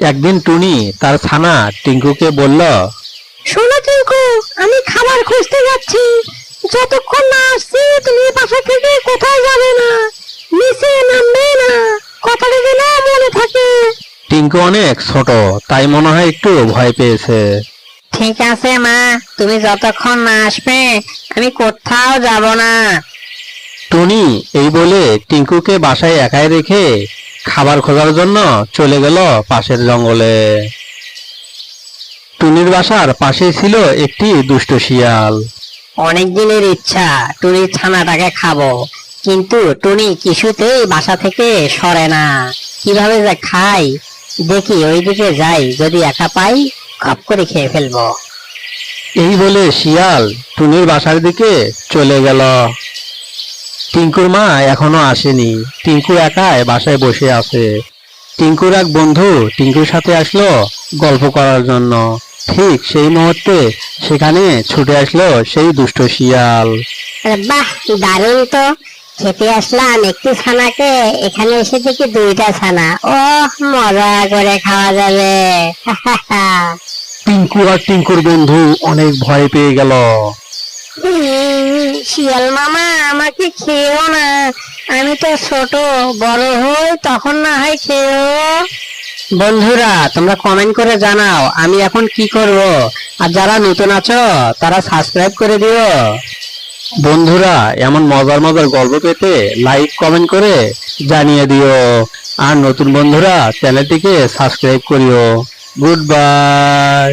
একদিন টুনি তার ছানা টিঙ্কুকে বলল, শোনো টিঙ্কু, আমি খাবার খুঁজতে যাচ্ছি। যতক্ষণ না আসছি তুমি বাসা থেকে কোথাও যাবে না, নিচে নামবে না। কথাটা যেন মনে থাকে। টিঙ্কু অনেক ছোট, তাই মনে হয় একটু ভয় পেয়েছে। ঠিক আছে মা, তুমি যতক্ষণ না আসবে আমি কোথাও যাব না। টুনি এই বলে টিঙ্কুকে বাসায় একাই রেখে খাবার খোঁজার জন্য চলে গেল পাশের জঙ্গলে। টুনির বাসার পাশেই ছিল একটি দুষ্ট শিয়াল। অনেক দিনের ইচ্ছা টুনির ছানাটাকে খাবো, কিন্তু টুনি কিছুতেই বাসা থেকে সরে না। কিভাবে যে খাই, দেখি ওইদিকে যাই, যদি একা পাই খপ করে খেয়ে ফেলবো। এই বলে শিয়াল টুনির বাসার দিকে চলে গেল। টিঙ্কুর মা এখনো আসেনি। টিঙ্কু একাই বাসায় বসে আছে। টিঙ্কুর এক বন্ধু টিঙ্কুর সাথে আসলো গল্প করার জন্য। ঠিক সেই মুহূর্তে সেখানে ছুটে আসলো সেই দুষ্ট শিয়াল। বাহ, দারুণ তো! খেতে আসলাম একটি ছানাকে, এখানে এসে দেখি দুইটা ছানা। ও, মজা করে খাওয়া যাবে। টিঙ্কু আর টিঙ্কুর বন্ধু অনেক ভয় পেয়ে গেল। শিয়াল মামা, আমাকে খেয়েও না, আমি তো ছোট, বড় হই তখন না হয় খেয়েও। বন্ধুরা, তোমরা কমেন্ট করে জানাও আমি এখন কি করব। আর যারা নতুন আছো তারা সাবস্ক্রাইব করে দিও। বন্ধুরা, এমন মজার মজার গল্প পেতে লাইক কমেন্ট করে জানিয়ে দিও। আর নতুন বন্ধুরা চ্যানেলটিকে সাবস্ক্রাইব করিও। Good bye.